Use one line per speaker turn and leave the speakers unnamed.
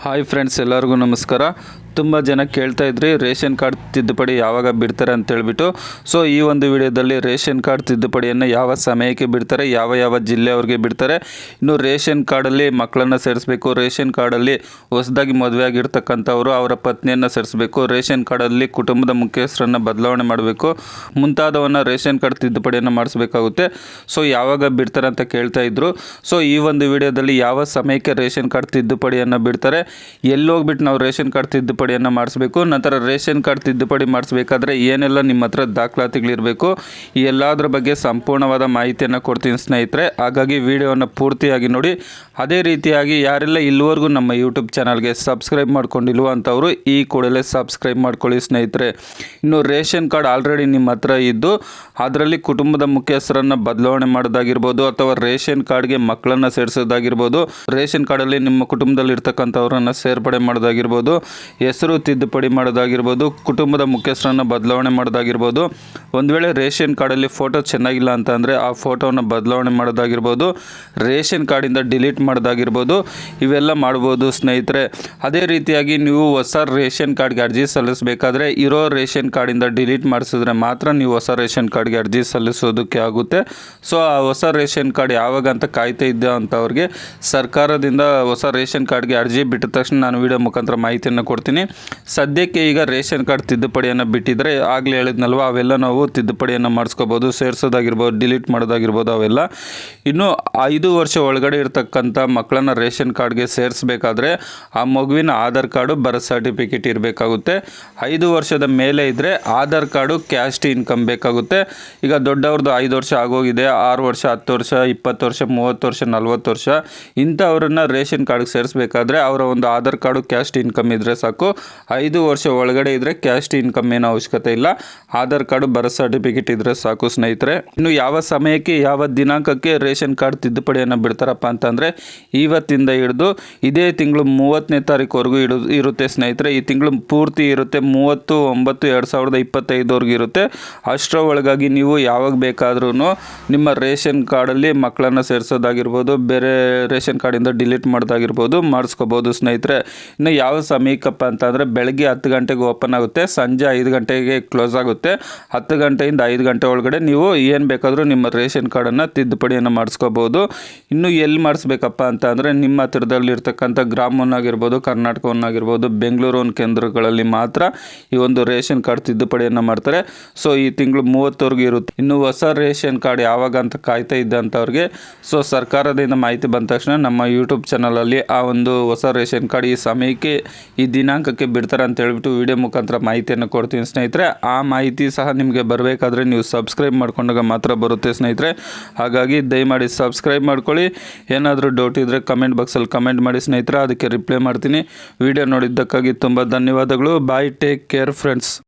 Hi friends, ಎಲ್ಲರಿಗೂ ನಮಸ್ಕಾರ. ತುಂಬ ಜನ ಕೇಳ್ತಾ ಇದ್ರಿ ರೇಷನ್ ಕಾರ್ಡ್ ತಿದ್ದುಪಡಿ ಯಾವಾಗ ಬಿಡ್ತಾರೆ ಅಂತೇಳ್ಬಿಟ್ಟು. ಸೊ ಈ ಒಂದು ವಿಡಿಯೋದಲ್ಲಿ ರೇಷನ್ ಕಾರ್ಡ್ ತಿದ್ದುಪಡಿಯನ್ನು ಯಾವ ಸಮಯಕ್ಕೆ ಬಿಡ್ತಾರೆ, ಯಾವ ಯಾವ ಜಿಲ್ಲೆಯವ್ರಿಗೆ ಬಿಡ್ತಾರೆ, ಇನ್ನು ರೇಷನ್ ಕಾರ್ಡಲ್ಲಿ ಮಕ್ಕಳನ್ನು ಸೇರಿಸಬೇಕು, ರೇಷನ್ ಕಾರ್ಡಲ್ಲಿ ಹೊಸದಾಗಿ ಮದುವೆ ಆಗಿರ್ತಕ್ಕಂಥವರು ಅವರ ಪತ್ನಿಯನ್ನು ಸೇರಿಸಬೇಕು, ರೇಷನ್ ಕಾರ್ಡಲ್ಲಿ ಕುಟುಂಬದ ಮುಖ್ಯಸ್ಥರನ್ನು ಬದಲಾವಣೆ ಮಾಡಬೇಕು, ಮುಂತಾದವನ್ನು ರೇಷನ್ ಕಾರ್ಡ್ ತಿದ್ದುಪಡಿಯನ್ನು ಮಾಡಿಸ್ಬೇಕಾಗುತ್ತೆ. ಸೊ ಯಾವಾಗ ಬಿಡ್ತಾರೆ ಅಂತ ಕೇಳ್ತಾ ಇದ್ರು. ಸೊ ಈ ಒಂದು ವಿಡಿಯೋದಲ್ಲಿ ಯಾವ ಸಮಯಕ್ಕೆ ರೇಷನ್ ಕಾರ್ಡ್ ತಿದ್ದುಪಡಿಯನ್ನು ಬಿಡ್ತಾರೆ, ಎಲ್ಲಿ ಹೋಗ್ಬಿಟ್ಟು ನಾವು ರೇಷನ್ ಕಾರ್ಡ್ ತಿದ್ದುಪಡಿಯನ್ನು ಮಾಡಿಸ್ಬೇಕು, ನಂತರ ರೇಷನ್ ಕಾರ್ಡ್ ತಿದ್ದುಪಡಿ ಮಾಡಿಸ್ಬೇಕಾದ್ರೆ ಏನೆಲ್ಲ ನಿಮ್ಮ ಹತ್ರ ದಾಖಲಾತಿಗಳಿರಬೇಕು, ಈ ಎಲ್ಲದರ ಬಗ್ಗೆ ಸಂಪೂರ್ಣವಾದ ಮಾಹಿತಿಯನ್ನು ಕೊಡ್ತೀನಿ ಸ್ನೇಹಿತರೆ. ಹಾಗಾಗಿ ವಿಡಿಯೋವನ್ನು ಪೂರ್ತಿಯಾಗಿ ನೋಡಿ. ಅದೇ ರೀತಿಯಾಗಿ ಯಾರೆಲ್ಲ ಇಲ್ಲಿವರೆಗೂ ನಮ್ಮ ಯೂಟ್ಯೂಬ್ ಚಾನಲ್ಗೆ ಸಬ್ಸ್ಕ್ರೈಬ್ ಮಾಡ್ಕೊಂಡಿಲ್ವೋ ಅಂಥವರು ಈ ಕೂಡಲೇ ಸಬ್ಸ್ಕ್ರೈಬ್ ಮಾಡ್ಕೊಳ್ಳಿ ಸ್ನೇಹಿತರೆ. ಇನ್ನು ರೇಷನ್ ಕಾರ್ಡ್ ಆಲ್ರೆಡಿ ನಿಮ್ಮ ಹತ್ರ ಇದ್ದು ಅದರಲ್ಲಿ ಕುಟುಂಬದ ಮುಖ್ಯಸ್ಥರನ್ನು ಬದಲಾವಣೆ ಮಾಡೋದಾಗಿರ್ಬೋದು, ಅಥವಾ ರೇಷನ್ ಕಾರ್ಡ್ಗೆ ಮಕ್ಕಳನ್ನು ಸೇರಿಸೋದಾಗಿರ್ಬೋದು, ರೇಷನ್ ಕಾರ್ಡಲ್ಲಿ ನಿಮ್ಮ ಕುಟುಂಬದಲ್ಲಿ ಇರ್ತಕ್ಕಂಥವ್ರನ್ನು ಸೇರ್ಪಡೆ ಮಾಡೋದಾಗಿರ್ಬೋದು, ಹೆಸರು ತಿದ್ದುಪಡಿ ಮಾಡೋದಾಗಿರ್ಬೋದು, ಕುಟುಂಬದ ಮುಖ್ಯಸ್ಥರನ್ನು ಬದಲಾವಣೆ ಮಾಡೋದಾಗಿರ್ಬೋದು, ಒಂದು ವೇಳೆ ರೇಷನ್ ಕಾರ್ಡಲ್ಲಿ ಫೋಟೋ ಚೆನ್ನಾಗಿಲ್ಲ ಅಂತ ಅಂದರೆ ಆ ಫೋಟೋವನ್ನು ಬದಲಾವಣೆ ಮಾಡೋದಾಗಿರ್ಬೋದು, ರೇಷನ್ ಕಾರ್ಡಿಂದ ಡಿಲೀಟ್ ಮಾಡೋದಾಗಿರ್ಬೋದು, ಇವೆಲ್ಲ ಮಾಡ್ಬೋದು ಸ್ನೇಹಿತರೆ. ಅದೇ ರೀತಿಯಾಗಿ ನೀವು ಹೊಸ ರೇಷನ್ ಕಾರ್ಡ್ಗೆ ಅರ್ಜಿ ಸಲ್ಲಿಸಬೇಕಾದ್ರೆ ಇರೋ ರೇಷನ್ ಕಾರ್ಡಿಂದ ಡಿಲೀಟ್ ಮಾಡಿಸಿದ್ರೆ ಮಾತ್ರ ನೀವು ಹೊಸ ರೇಷನ್ ಕಾರ್ಡ್ಗೆ ಅರ್ಜಿ ಸಲ್ಲಿಸೋದಕ್ಕೆ ಆಗುತ್ತೆ. ಸೊ ಆ ಹೊಸ ರೇಷನ್ ಕಾರ್ಡ್ ಯಾವಾಗ ಅಂತ ಕಾಯ್ತಾ ಇದ್ದೆ ಅಂಥವ್ರಿಗೆ ಸರ್ಕಾರದಿಂದ ಹೊಸ ರೇಷನ್ ಕಾರ್ಡ್ಗೆ ಅರ್ಜಿ ಬಿಟ್ಟ ತಕ್ಷಣ ನಾನು ವಿಡಿಯೋ ಮುಖಾಂತರ ಮಾಹಿತಿಯನ್ನು ಕೊಡ್ತೀನಿ. ಸದ್ಯಕ್ಕೆ ಈಗ ರೇಷನ್ ಕಾರ್ಡ್ ತಿದ್ದುಪಡಿಯನ್ನು ಬಿಟ್ಟಿದ್ರೆ ಆಗಲೇ ಹೇಳಿದ್ನಲ್ವ, ಅವೆಲ್ಲ ನಾವು ತಿದ್ದುಪಡಿಯನ್ನು ಮಾಡಿಸ್ಕೋಬೋದು, ಸೇರಿಸೋದಾಗಿರ್ಬೋದು, ಡಿಲೀಟ್ ಮಾಡೋದಾಗಿರ್ಬೋದು ಅವೆಲ್ಲ. ಇನ್ನು 5 ವರ್ಷ ಒಳಗಡೆ ಇರ್ತಕ್ಕಂಥ ಮಕ್ಕಳನ್ನ ರೇಷನ್ ಕಾರ್ಡ್ಗೆ ಸೇರಿಸಬೇಕಾದ್ರೆ ಆ ಮಗುವಿನ ಆಧಾರ್ ಕಾರ್ಡು, ಬರ್ತ್ ಸರ್ಟಿಫಿಕೇಟ್ ಇರಬೇಕಾಗುತ್ತೆ. 5 ವರ್ಷದ ಮೇಲೆ ಇದ್ದರೆ ಆಧಾರ್ ಕಾರ್ಡು, ಕ್ಯಾಸ್ಟ್ ಇನ್ಕಮ್ ಬೇಕಾಗುತ್ತೆ. ಈಗ ದೊಡ್ಡವ್ರದ್ದು 5 ವರ್ಷ ಆಗೋಗಿದೆ, 6 ವರ್ಷ, 10 ವರ್ಷ, 20 ವರ್ಷ, 30 ವರ್ಷ, 40 ವರ್ಷ ಇಂಥವ್ರನ್ನ ರೇಷನ್ ಕಾರ್ಡ್ಗೆ ಸೇರಿಸಬೇಕಾದ್ರೆ ಅವರ ಒಂದು ಆಧಾರ್ ಕಾರ್ಡು, ಕ್ಯಾಸ್ಟ್ ಇನ್ಕಮ್ ಇದ್ದರೆ ಸಾಕು. 5 ವರ್ಷ ಒಳಗಡೆ ಇದ್ದರೆ ಕ್ಯಾಸ್ಟ್ ಇನ್ಕಮ್ ಏನೋ ಅವಶ್ಯಕತೆ ಇಲ್ಲ, ಆಧಾರ್ ಕಾರ್ಡು, ಬರ್ತ್ ಸರ್ಟಿಫಿಕೇಟ್ ಇದ್ದರೆ ಸಾಕು ಸ್ನೇಹಿತರೆ. ಇನ್ನು ಯಾವ ಸಮಯಕ್ಕೆ ಯಾವ ದಿನಾಂಕಕ್ಕೆ ರೇಷನ್ ಕಾರ್ಡ್ ತಿದ್ದುಪಡಿಯನ್ನು ಬಿಡ್ತಾರಪ್ಪ ಅಂತಂದರೆ ಇವತ್ತಿಂದ ಹಿಡಿದು ಇದೇ ತಿಂಗಳು 30ನೇ ತಾರೀಕುವರೆಗೂ ಇರುತ್ತೆ ಸ್ನೇಹಿತರೆ. ಈ ತಿಂಗಳು ಪೂರ್ತಿ ಇರುತ್ತೆ, 30/9/2025 ಇರುತ್ತೆ. ಅಷ್ಟರ ಒಳಗಾಗಿ ನೀವು ಯಾವಾಗ ಬೇಕಾದ್ರೂ ನಿಮ್ಮ ರೇಷನ್ ಕಾರ್ಡಲ್ಲಿ ಮಕ್ಕಳನ್ನು ಸೇರಿಸೋದಾಗಿರ್ಬೋದು, ಬೇರೆ ರೇಷನ್ ಕಾರ್ಡಿಂದ ಡಿಲೀಟ್ ಮಾಡೋದಾಗಿರ್ಬೋದು ಮಾಡಿಸ್ಕೋಬೋದು ಸ್ನೇಹಿತರೆ. ಇನ್ನು ಯಾವ ಸಮಯಕ್ಕಪ್ಪ ಅಂತಂದರೆ ಬೆಳಗ್ಗೆ 10 ಗಂಟೆಗೆ ಓಪನ್ ಆಗುತ್ತೆ, ಸಂಜೆ 5 ಗಂಟೆಗೆ ಕ್ಲೋಸ್ ಆಗುತ್ತೆ. 10 ಗಂಟೆಯಿಂದ 5 ಗಂಟೆ ಒಳಗಡೆ ನೀವು ಏನು ಬೇಕಾದರೂ ನಿಮ್ಮ ರೇಷನ್ ಕಾರ್ಡನ್ನು ತಿದ್ದುಪಡಿಯನ್ನು ಮಾಡಿಸ್ಕೋಬೋದು. ಇನ್ನು ಎಲ್ಲಿ ಮಾಡಿಸ್ಬೇಕಪ್ಪ ಅಂತ ಅಂದರೆ ನಿಮ್ಮ ಹತ್ತಿರದಲ್ಲಿರ್ತಕ್ಕಂಥ ಗ್ರಾಮವನ್ನಾಗಿರ್ಬೋದು, ಕರ್ನಾಟಕವನ್ನಾಗಿರ್ಬೋದು, ಬೆಂಗಳೂರು ಕೇಂದ್ರಗಳಲ್ಲಿ ಮಾತ್ರ ಈ ಒಂದು ರೇಷನ್ ಕಾರ್ಡ್ ತಿದ್ದುಪಡಿಯನ್ನು ಮಾಡ್ತಾರೆ. ಸೊ ಈ ತಿಂಗಳು 30ವರೆಗೂ ಇರುತ್ತೆ. ಇನ್ನು ಹೊಸ ರೇಷನ್ ಕಾರ್ಡ್ ಯಾವಾಗ ಅಂತ ಕಾಯ್ತಾ ಇದ್ದಂಥವ್ರಿಗೆ ಸೊ ಸರ್ಕಾರದಿಂದ ಮಾಹಿತಿ ಬಂದ ತಕ್ಷಣ ನಮ್ಮ ಯೂಟ್ಯೂಬ್ ಚಾನಲಲ್ಲಿ ಆ ಒಂದು ಹೊಸ ರೇಷನ್ ಕಾರ್ಡ್ ಈ ಸಮಯಕ್ಕೆ ಈ ದಿನಾಂಕಕ್ಕೆ ಬಿಡ್ತಾರೆ ಅಂತ ಹೇಳ್ಬಿಟ್ಟು ವಿಡಿಯೋ ಮುಖಾಂತರ ಮಾಹಿತಿಯನ್ನು ಕೊಡ್ತೀನಿ ಸ್ನೇಹಿತರೆ. ಆ ಮಾಹಿತಿ ಸಹ ನಿಮಗೆ ಬರಬೇಕಾದ್ರೆ ನೀವು ಸಬ್ಸ್ಕ್ರೈಬ್ ಮಾಡ್ಕೊಂಡಾಗ ಮಾತ್ರ ಬರುತ್ತೆ ಸ್ನೇಹಿತರೆ. ಹಾಗಾಗಿ ದಯಮಾಡಿ ಸಬ್ಸ್ಕ್ರೈಬ್ ಮಾಡ್ಕೊಳ್ಳಿ. ಏನಾದರೂ ಡೌಟ್ ಇದ್ದರೆ ಕಮೆಂಟ್ ಬಾಕ್ಸಲ್ಲಿ ಕಮೆಂಟ್ ಮಾಡಿ ಸ್ನೇಹಿತರೆ, ಅದಕ್ಕೆ ರಿಪ್ಲೈ ಮಾಡ್ತೀನಿ. ವಿಡಿಯೋ ನೋಡಿದ್ದಕ್ಕಾಗಿ ತುಂಬ ಧನ್ಯವಾದಗಳು. ಬಾಯ್, ಟೇಕ್ ಕೇರ್ ಫ್ರೆಂಡ್ಸ್.